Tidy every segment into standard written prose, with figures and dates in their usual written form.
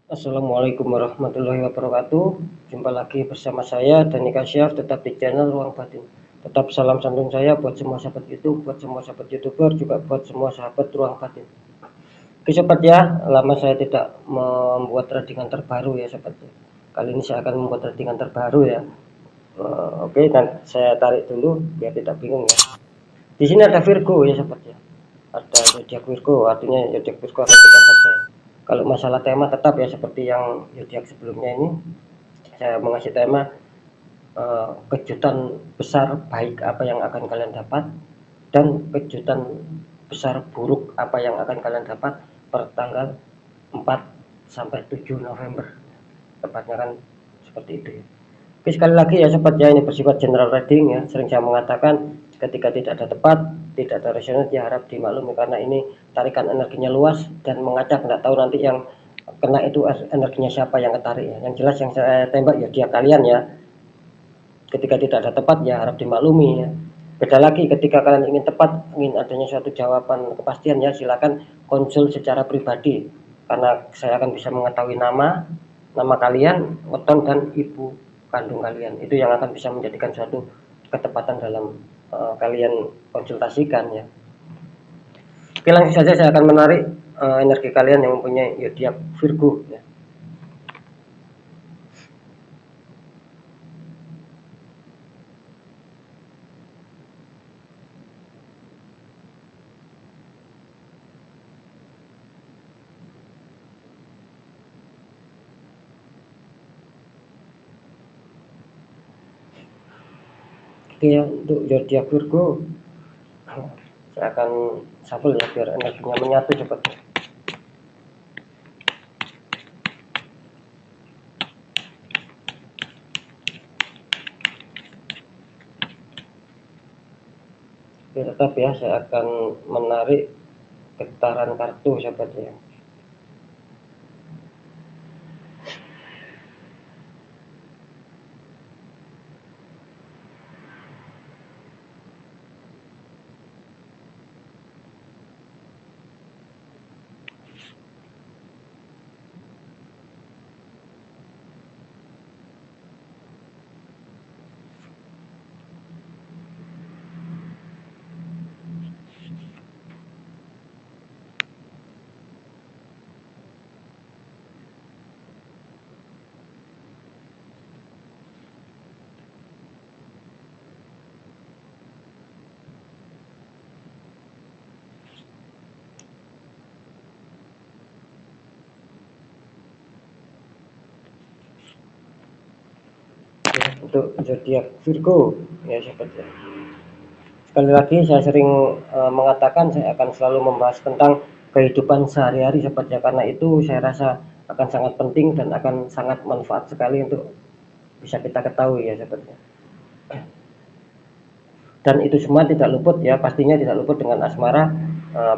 Assalamualaikum warahmatullahi wabarakatuh. Jumpa lagi bersama saya Dani Kasyaf, tetap di channel Ruang Batin. Tetap salam santun saya buat semua sahabat YouTube, buat semua sahabat YouTuber, juga buat semua sahabat Ruang Batin. Oke sobat ya, lama saya tidak membuat tradingan terbaru ya sobat ya. Kali ini saya akan membuat tradingan terbaru ya. Oke, dan saya tarik dulu biar tidak bingung ya. Di sini ada Virgo ya sobat ya. Ada zodiak Virgo, artinya zodiak Virgo akan kita baca. Kalau masalah tema tetap ya seperti yang zodiak sebelumnya ini, saya mengasih tema kejutan besar baik apa yang akan kalian dapat dan kejutan besar buruk apa yang akan kalian dapat per tanggal 4 sampai 7 November. Tepatnya kan seperti itu ya. Oke, sekali lagi ya sobat ya, ini bersifat general reading ya. Sering saya mengatakan ketika tidak ada tepat, tidak ada resonance ya harap dimaklumi karena ini tarikan energinya luas dan mengacak, nggak tahu nanti yang kena itu energinya siapa yang ketarik ya. Yang jelas yang saya tembak ya dia kalian ya. Ketika tidak ada tepat ya harap dimaklumi ya. Beda lagi ketika kalian ingin tepat, ingin adanya suatu jawaban kepastian ya, silakan konsul secara pribadi karena saya akan bisa mengetahui nama kalian, weton dan ibu kandung kalian. Itu yang akan bisa menjadikan suatu ketepatan dalam kalian konsultasikan ya. Oke, langsung saja saya akan menarik energi kalian yang mempunyai zodiak Virgo ya. Oke ya, untuk zodiak Virgo saya akan shuffle ya biar energinya menyatu cepat. Oke, tetap ya saya akan menarik getaran kartu sahabat ya. Untuk zodiak Virgo ya sahabat ya. Sekali lagi saya sering mengatakan saya akan selalu membahas tentang kehidupan sehari-hari sahabat ya, karena itu saya rasa akan sangat penting dan akan sangat manfaat sekali untuk bisa kita ketahui ya sahabat ya. Dan itu semua tidak luput ya, pastinya tidak luput dengan asmara,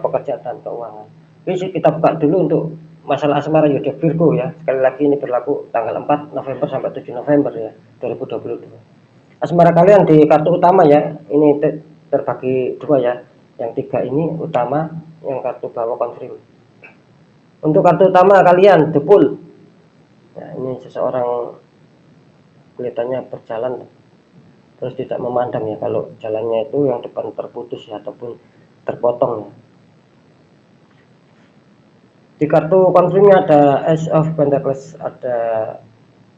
pekerjaan dan keuangan. Oke, kita buka dulu untuk masalah asmara zodiak Virgo ya. Sekali lagi ini berlaku tanggal 4 November sampai 7 November ya 2022. Asmara kalian di kartu utama ya, ini terbagi dua ya. Yang tiga ini utama, yang kartu bawah konfirm. Untuk kartu utama kalian The Pool. Ya, ini seseorang kelihatannya berjalan terus tidak memandang ya, kalau jalannya itu yang depan terputus ya ataupun terpotong ya. Di kartu konfirmnya ada Ace of Pentacles, ada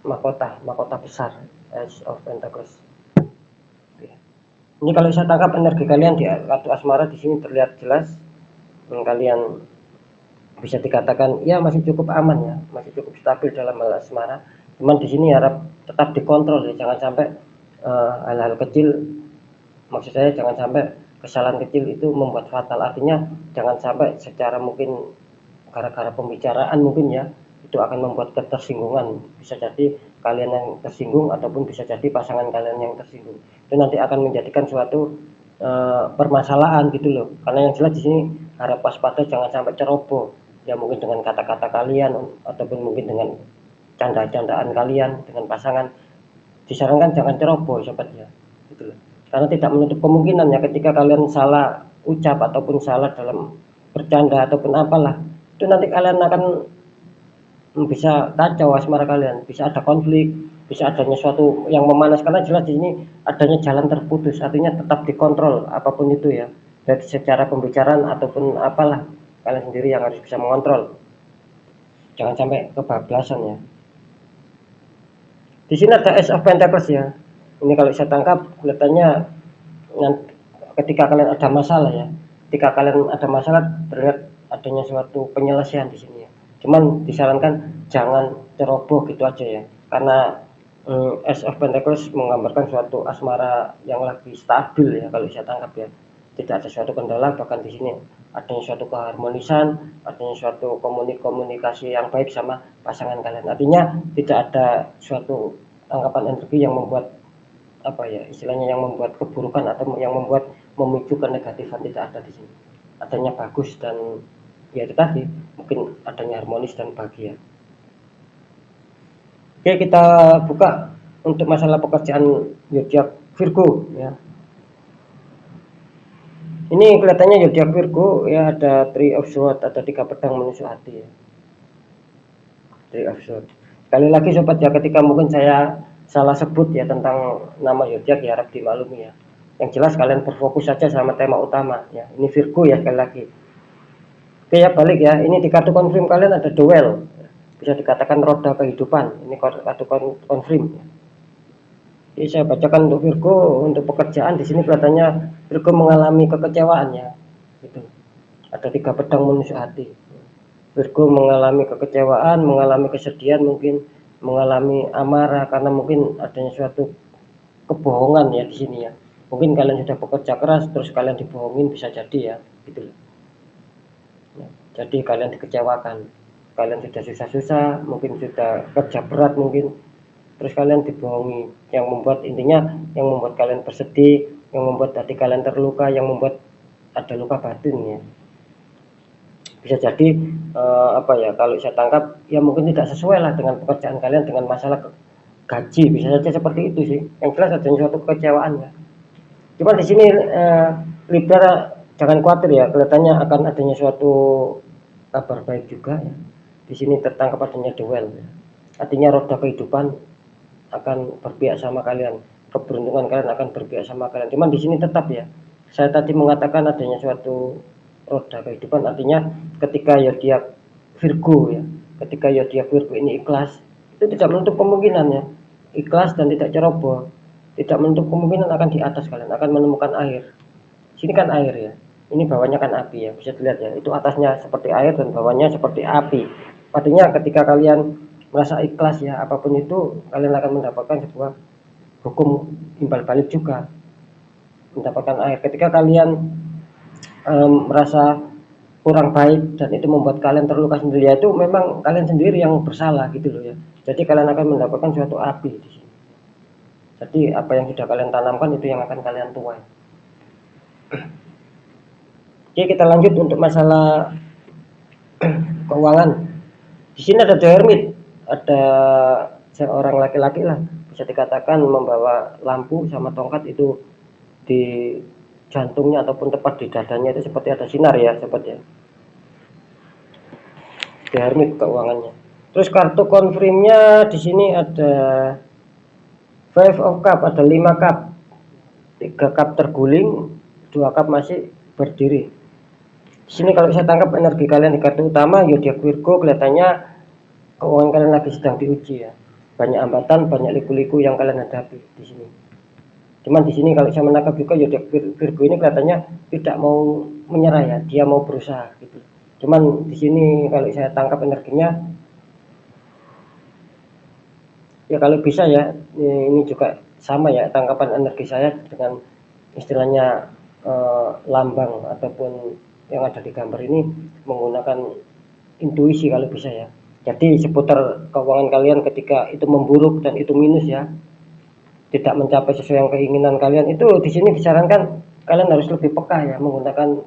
mahkota besar Ace of Pentacles. Ini kalau saya tangkap energi kalian di kartu asmara di sini terlihat jelas, dan kalian bisa dikatakan ya masih cukup aman ya, masih cukup stabil dalam hal asmara. Cuman di sini harap tetap dikontrol ya, jangan sampai hal-hal kecil, maksud saya jangan sampai kesalahan kecil itu membuat fatal. Artinya jangan sampai secara mungkin gara-gara pembicaraan mungkin ya itu akan membuat ketersinggungan, bisa jadi kalian yang tersinggung ataupun bisa jadi pasangan kalian yang tersinggung. Itu nanti akan menjadikan suatu permasalahan gitu loh. Karena yang jelas di sini harap waspada jangan sampai ceroboh ya, mungkin dengan kata-kata kalian ataupun mungkin dengan canda-candaan kalian dengan pasangan. Disarankan jangan ceroboh sobat ya, gitu loh. Karena tidak menutup kemungkinan ya ketika kalian salah ucap ataupun salah dalam bercanda ataupun apalah, itu nanti kalian akan bisa kacau asmara kalian, bisa ada konflik, bisa adanya suatu yang memanas, karena jelas di sini adanya jalan terputus, artinya tetap dikontrol apapun itu ya, dari secara pembicaraan ataupun apalah, kalian sendiri yang harus bisa mengontrol, jangan sampai kebablasan ya. Di sini ada Ace of Pentacles ya. Ini kalau saya tangkap kelihatannya ketika kalian ada masalah ya. Ketika kalian ada masalah terlihat adanya suatu penyelesaian di sini ya. Cuman disarankan jangan ceroboh gitu aja ya. Karena Ace of Pentacles menggambarkan suatu asmara yang lagi stabil ya kalau saya tangkap ya. Tidak ada suatu kendala, bahkan di sini adanya suatu keharmonisan, adanya suatu komunikasi yang baik sama pasangan kalian. Artinya tidak ada suatu tangkapan energi yang membuat apa ya istilahnya, yang membuat keburukan atau yang membuat memicu kenegatifan, tidak ada di sini. Adanya bagus dan ya itu tadi, mungkin adanya harmonis dan bahagia. Oke, kita buka untuk masalah pekerjaan zodiak Virgo ya. Ini kelihatannya zodiak Virgo ya, ada Three of Swords, ada 3 pedang menusuk hati ya. Three of Swords. Sekali lagi sobat ya, ketika mungkin saya salah sebut ya tentang nama zodiak ya harap dimaklumi ya. Yang jelas kalian berfokus saja sama tema utama ya. Ini Virgo ya sekali lagi. Oke ya, balik ya. Ini di kartu confirm kalian ada duel. Bisa dikatakan roda kehidupan. Ini kartu confirm ya. Jadi saya bacakan untuk Virgo, untuk pekerjaan di sini kelihatannya Virgo mengalami kekecewaan ya. Gitu. Ada 3 pedang menusuk hati. Virgo mengalami kekecewaan, mengalami kesedihan, mungkin mengalami amarah karena mungkin adanya suatu kebohongan ya di sini ya. Mungkin kalian sudah bekerja keras terus kalian dibohongin, bisa jadi ya, gitu loh. Ya, jadi kalian dikecewakan. Kalian sudah susah-susah, mungkin sudah kerja berat mungkin, terus kalian dibohongi, yang membuat intinya yang membuat kalian bersedih, yang membuat hati kalian terluka, yang membuat ada luka batin ya. Bisa jadi apa ya, kalau saya tangkap ya mungkin tidak sesuai lah dengan pekerjaan kalian, dengan masalah gaji, bisa saja seperti itu sih. Yang jelas adanya suatu kekecewaan ya. Cuma di sini Libra jangan khawatir ya, kelihatannya akan adanya suatu kabar baik juga ya. Di sini tertangkap adanya duel ya. Artinya roda kehidupan akan berpihak sama kalian, keberuntungan kalian akan berpihak sama kalian. Cuman di sini tetap ya, saya tadi mengatakan adanya suatu roda kehidupan, artinya ketika zodiak Virgo ya, ketika zodiak Virgo ini ikhlas, itu tidak menutup kemungkinan ya, ikhlas dan tidak ceroboh, tidak menutup kemungkinan akan di atas kalian akan menemukan air. Sini kan air ya, ini bawahnya kan api ya, bisa dilihat ya, itu atasnya seperti air dan bawahnya seperti api. Artinya ketika kalian merasa ikhlas ya, apapun itu kalian akan mendapatkan sebuah hukum imbal balik juga, mendapatkan air. Ketika kalian merasa kurang baik dan itu membuat kalian terluka sendiri, ya itu memang kalian sendiri yang bersalah gitu loh ya. Jadi kalian akan mendapatkan suatu api di sini. Jadi apa yang sudah kalian tanamkan itu yang akan kalian tuai. Oke, kita lanjut untuk masalah keuangan. Di sini ada The Hermit, ada seorang laki-laki lah, bisa dikatakan membawa lampu sama tongkat itu di jantungnya ataupun tepat di dadanya, itu seperti ada sinar ya sobat ya. The Hermit keuangannya. Terus kartu confirmnya di sini ada Five of Cup, ada 5 cup, 3 cup terguling, 2 cup masih berdiri. Di sini kalau saya tangkap energi kalian di kartu utama zodiak Virgo, kelihatannya keuangan kalian lagi sedang diuji ya. Banyak hambatan, banyak liku-liku yang kalian hadapi di sini. Cuman di sini kalau saya menangkap juga zodiak Virgo ini kelihatannya tidak mau menyerah ya, dia mau berusaha gitu. Cuman di sini kalau saya tangkap energinya ya, kalau bisa ya, ini juga sama ya tangkapan energi saya dengan istilahnya lambang ataupun yang ada di gambar ini menggunakan intuisi kalau bisa ya. Jadi seputar keuangan kalian ketika itu memburuk dan itu minus ya, tidak mencapai sesuai yang keinginan kalian, itu di sini disarankan kalian harus lebih peka ya, menggunakan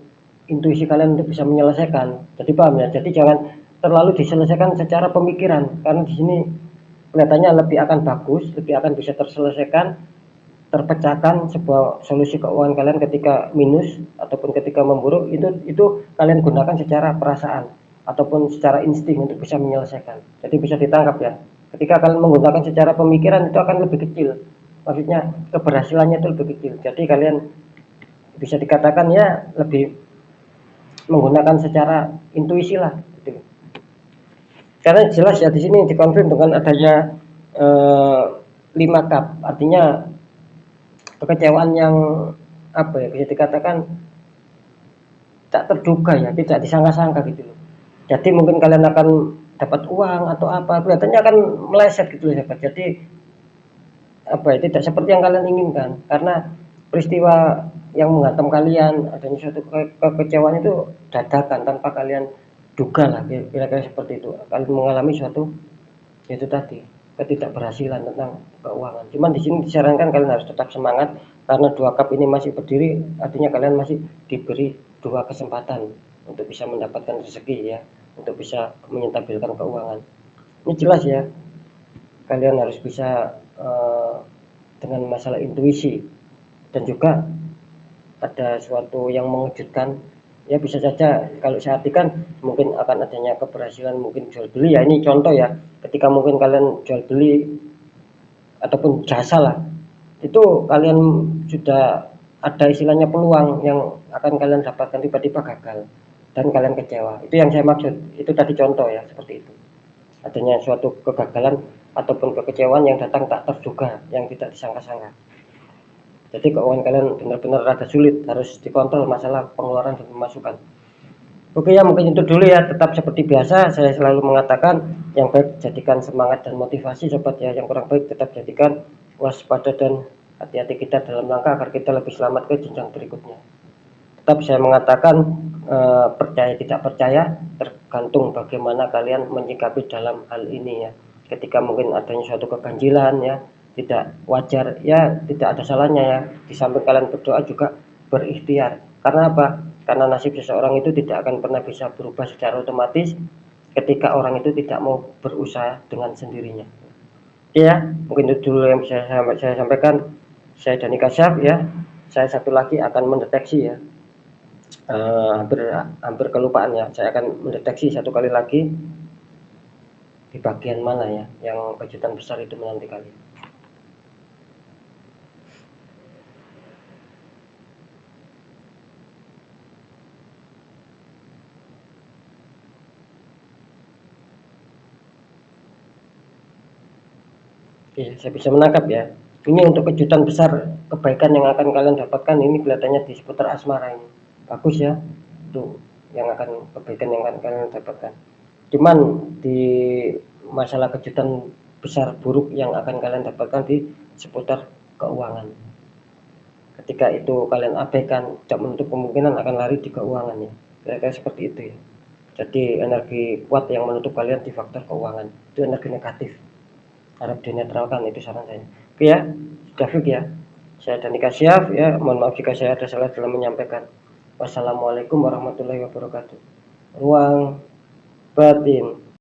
intuisi kalian untuk bisa menyelesaikan. Jadi paham ya, jadi jangan terlalu diselesaikan secara pemikiran, karena di sini kelihatannya lebih akan bagus, lebih akan bisa terselesaikan, terpecahkan sebuah solusi keuangan kalian ketika minus ataupun ketika memburuk, itu kalian gunakan secara perasaan. ataupun secara insting untuk bisa menyelesaikan. Jadi bisa ditangkap ya. Ketika kalian menggunakan secara pemikiran itu akan lebih kecil. Maksudnya keberhasilannya itu lebih kecil. Jadi kalian bisa dikatakan ya lebih menggunakan secara intuisi lah. Gitu. Karena jelas ya di sini dikonfirm dengan adanya 5 cup, artinya kekecewaan yang apa ya, bisa dikatakan tak terduga ya, tidak disangka-sangka gitu loh. Jadi mungkin kalian akan dapat uang atau apa, kelihatannya akan meleset gitu loh sahabat. Jadi apa ya, tidak seperti yang kalian inginkan, karena peristiwa yang menghantam kalian, adanya suatu kekecewaan itu dadakan tanpa kalian duga lah, kira-kira seperti itu. Kalian mengalami suatu itu tadi ketidakberhasilan tentang keuangan. Cuman di sini disarankan kalian harus tetap semangat karena 2 cup ini masih berdiri, artinya kalian masih diberi 2 kesempatan untuk bisa mendapatkan rezeki ya, untuk bisa menyentabilkan keuangan. Ini jelas ya, kalian harus bisa dengan masalah intuisi, dan juga ada suatu yang mengejutkan ya, bisa saja kalau saya artikan mungkin akan adanya keberhasilan, mungkin jual beli ya, ini contoh ya, ketika mungkin kalian jual beli ataupun jasa lah, itu kalian sudah ada istilahnya peluang yang akan kalian dapatkan, tiba-tiba gagal dan kalian kecewa. Itu yang saya maksud, itu tadi contoh ya, seperti itu. Adanya suatu kegagalan ataupun kekecewaan yang datang tak terduga, yang tidak disangka-sangka. Jadi keuangan kalian benar-benar rada sulit, harus dikontrol masalah pengeluaran dan pemasukan. Oke ya, mungkin itu dulu ya. Tetap seperti biasa, saya selalu mengatakan yang baik jadikan semangat dan motivasi sobat ya, yang kurang baik tetap jadikan waspada dan hati-hati kita dalam langkah agar kita lebih selamat ke jenjang berikutnya. Tetap saya mengatakan percaya tidak percaya tergantung bagaimana kalian menyikapi dalam hal ini ya. Ketika mungkin adanya suatu keganjilan ya, tidak wajar ya, tidak ada salahnya ya, di samping kalian berdoa juga berikhtiar. Karena apa? Karena nasib seseorang itu tidak akan pernah bisa berubah secara otomatis ketika orang itu tidak mau berusaha dengan sendirinya. Ya, mungkin itu dulu yang bisa saya sampaikan. Saya Dani Kasyaf ya. Saya satu lagi akan mendeteksi ya, hampir kelupaan ya. Saya akan mendeteksi satu kali lagi di bagian mana ya yang kejutan besar itu menanti kalian. Iya, saya bisa menangkap ya. Ini untuk kejutan besar kebaikan yang akan kalian dapatkan, ini kelihatannya di seputar asmara ini. Bagus ya, itu yang akan kebaikan yang akan kalian dapatkan. Cuman di masalah kejutan besar buruk yang akan kalian dapatkan di seputar keuangan. Ketika itu kalian abaikan, tidak menutup kemungkinan akan lari di keuangan ya. Kira-kira seperti itu ya. Jadi energi kuat yang menutup kalian di faktor keuangan, itu energi negatif. Harap dinetralkan, itu saran saya. Oke ya, sudah fix ya. Saya Dani Kasyaf ya, mohon maaf jika saya ada salah dalam menyampaikan. Wassalamualaikum warahmatullahi wabarakatuh. Ruang batin.